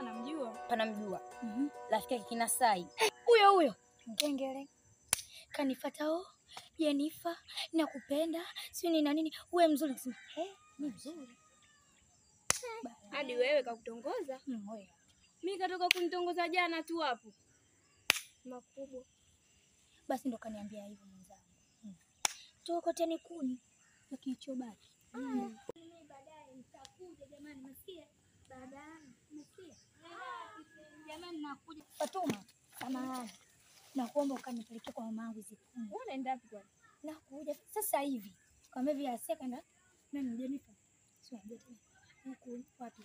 namjua. Panamjua. Rafiki yake kina Sai. Huyo. Ngengele. Kanifuata Jenifa, nakupenda. Sio ni nini? Wewe mzuri kusema. Ni mzuri. Hadi wewe kakutongoza? Wewe. Mimi katoka kunitongoza jana tu hapo. Makubwa. Basi ndo kaniambia hivyo mwenzangu. Tukoteni kuni kilichobaki. Mimi baadaye nitakuja jamani, msikie? Baadaye msikie? Jamani nakuja. Fatuma, samahani. Nakuomba ukanipeleke kwa mama yangu Zikuni. Wewe unaenda wapi kwani? Nakuja sasa hivi. Kama vile asekanda nani Jenifa. Sio tena. Huku wapi?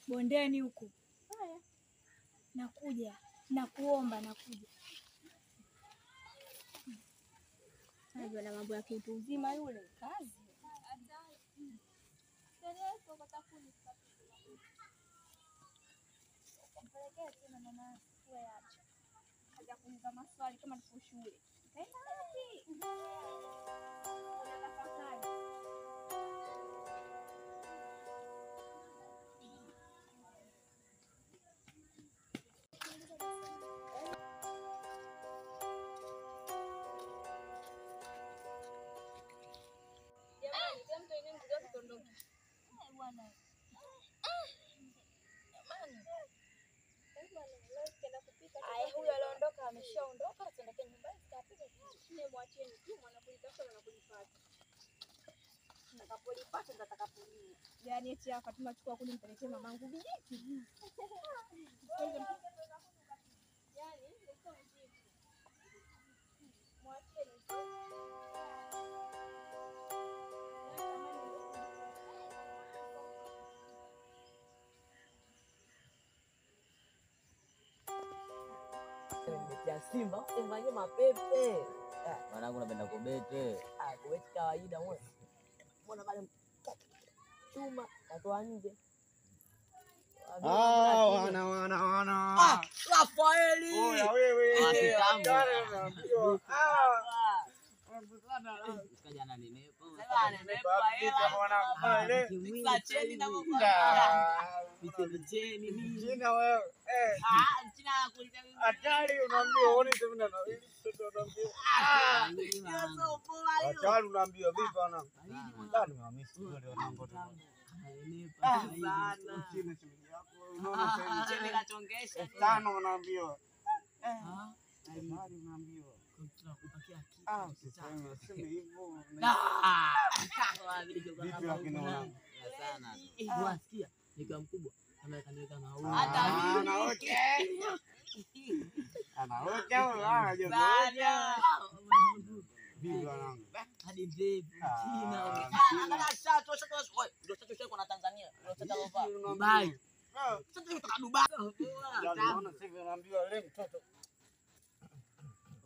Bondeni huku. Haya. Nakuja. Nakuomba nakuja. Hayo na mambo ya kitu uzima yule. Kazi. Mpelekea tena mama wewe acha. Kaja kuniuliza maswali kama nipo shule. Kaenda wapi? Unatafakari. Jamani, kama mtu yenyewe mzigo kutondoka. Bwana. Huyo aliondoka ameshaondoka, tuendeke nyumbani tutapika. Mimi mwacheni tu mwanapolipata mwanapolipata. Nitakapolipata nitakapolia. Yaani eti hapa tunachukua kuni mpelekee mamangu vijiti. Yaani ndio mjibu. Mwacheni tu. Ya Simba mfanye mapepe. Mwanangu napenda kubete. Kubeti kawaida wewe. Mbona pale chuma katoa nje. Wana. Rafaeli. Oya wewe. Jana nimepo. Jina wewe. Hatari unaambiwa uone tena na hili mtoto unaambiwa. Hatari unaambiwa vipi bwana? Ndani mimi sio leo nango tu. Sana. Chini yako unaona sasa. Chini kachongesha. Tano unaambiwa. Hatari unaambiwa. Tunakupakia kitu. Sema hivyo. Vipi lakini unaona? Sana. Unasikia? Nikiwa mkubwa ameweka maua. Hata anaoke. Anaoke au Sana. Vipi wanangu? Hadi ndevu China. Ndio sasa kuna Tanzania. Ndio sasa Dubai. Sasa kutoka Dubai. Unaona sasa unaambiwa yule mtoto.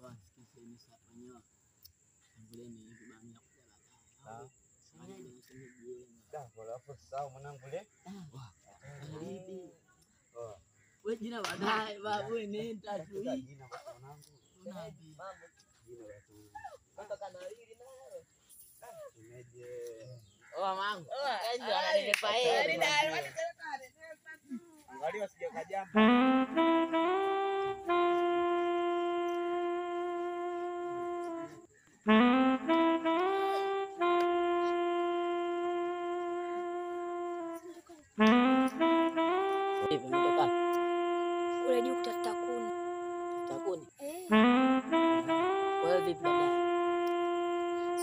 Wasikizeni sasa nyoa. Mbeleni hivi bana kuja baadaye. Hapo sawa mwanangu le. Wewe jina baadaye babu nenda tu. Jina mwanangu. Mambo. Jina watu. Kutoka na hili nayo. Umeje? Mangu. Ndio ananipa yeye. Angalia sija kajamba. Hivi mtoka. Ule juu kutafuta kuni. Takuni. Wewe vipi baadaye?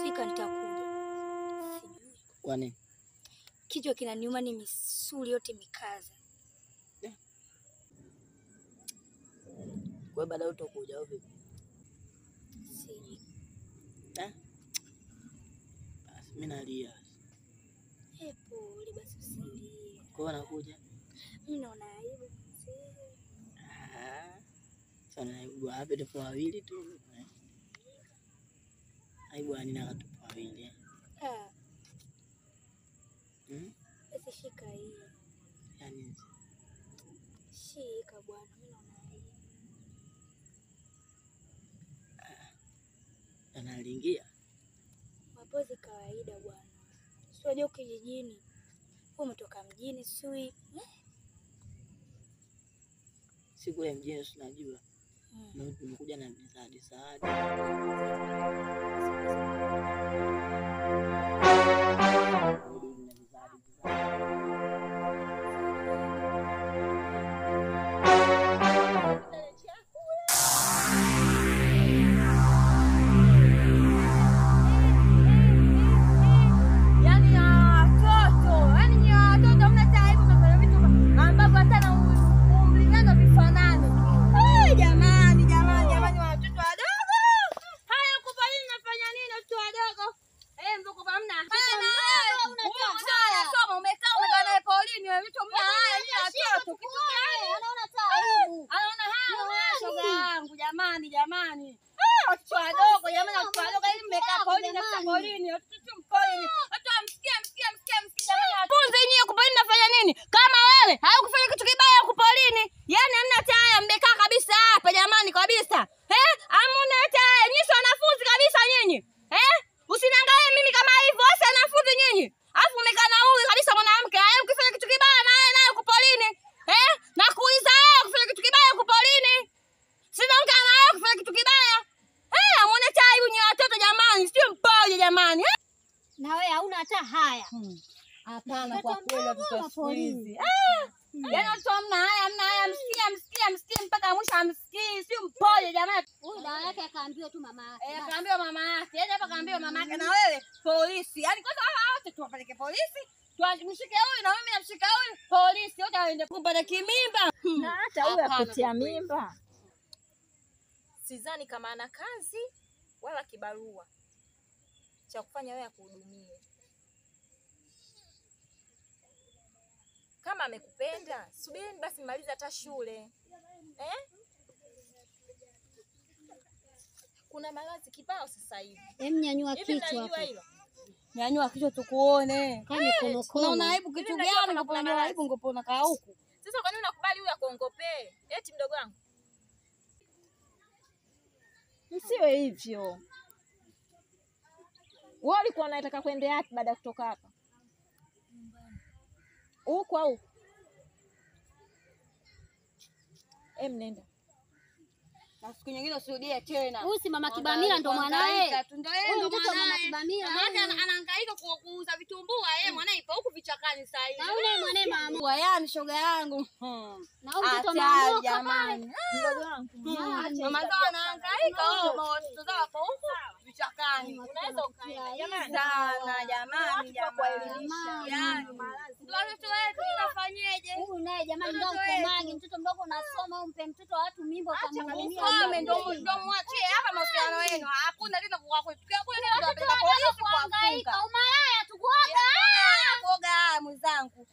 Sika nitakuja. Sijui. Kwa nini? Kichwa kinaniuma, ni misuli yote mikaza. Wewe baadaye utakuja au vipi? Sijui. Basi mimi nalia. Pole basi usilie. Kwa nakuja. Mimi naona aibu. Sana aibu hapa tupo wawili tu. Aibu anina tupo wawili. Basi shika hii. Yaani shika bwana, mimi naona aibu. Analingia. Mapozi kawaida bwana. Sio kijijini. Wewe umetoka mjini sui. siku ya mjini tunajua. Na tumekuja na misaada. Jamani. Watoto wadogo jamani, watoto wadogo hivi mmekaa polini na polini, watoto mpolini. Watu msikia jamani. Punze nyinyi kupolini nafanya nini? Kama wewe haukufanya kitu kibaya kupolini. Yaani hamna taya mmekaa kabisa hapa jamani kabisa. Hamna taya, nyinyi sio wanafunzi kabisa nyinyi. Usiniangalie mimi kama hivyo, sio wanafunzi nyinyi. Alafu mmekaa na huyu kabisa mwanamke, haukufanya kitu kibaya naye kupolini. Na kuuliza wewe kufanya kitu kibaya kupolini. Sina ongea naye kufanya kitu kibaya. Muone taibu ni watoto jamani, sio mpoje jamani. Na wewe hauna hata haya. Hapana kwa kweli watoto siku hizi. Yaani watu hamna haya, msikia mpaka mwisho amsikii, sio mpoje jamani. Huyu dawa yake akaambiwa tu mama yake. Akaambiwa mama yake. Yaani hapa kaambiwa mama yake na wewe polisi. Yaani kwanza wote tuwapeleke polisi. Tuamshike huyu na mimi namshika huyu polisi. Wote waende kupata kimimba. Na hata huyu akutia mimba. Sidhani kama ana kazi wala kibarua cha kufanya wewe akuhudumie. Kama amekupenda, subiri basi maliza hata shule. Kuna malazi kibao sasa hivi. Nyanyua kichwa hapo. Nyanyua kichwa tukuone. Kama kono. Unaona aibu kitu gani? Ngopona aibu ngopona kaa huku. Sasa kwa nini unakubali huyu akuongopee? Eti mdogo wangu. Msiwe hivyo. Wewe ulikuwa unataka kwenda wapi baada ya kutoka hapa? Huko au? Nenda. Na siku nyingine usirudie tena. Huyu si mama Kibamila ndo mwanae. Huyu mtoto wa mama Kibamila. Anahangaika kuuza vitumbua mwanae ipo huku vichakani sasa hivi. Na yule mwanae mama. Yaani shoga yangu. Na huyu mtoto mama jamani. Mdogo wangu. Mama zao anahangaika watoto zao hapo huku vichakani. Unaweza ukaenda jamani. Sana jamani. Yaani watoto wetu tunafanyeje? Huyu naye jamani ndio ukomaji, mtoto mdogo unasoma umpe mtoto wa watu mimba ukamhudumia. Ndio mwachie hapa mahusiano yenu. Hakuna tena kwa kufikia kule ndio tunapeleka polisi kwa kufunga. Umalaya tukuoga. Kuoga mwenzangu.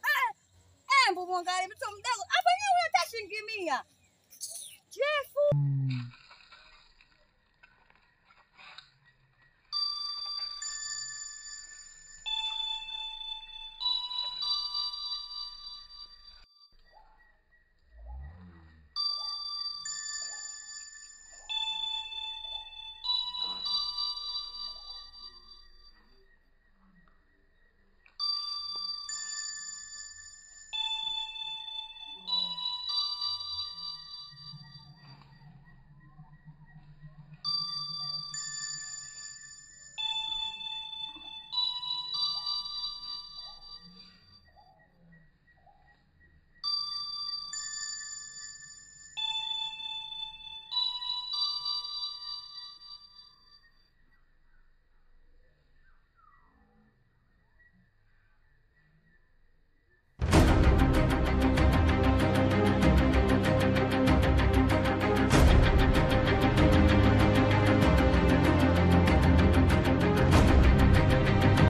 Mbu mwangalie mtoto mdogo. Hapa yeye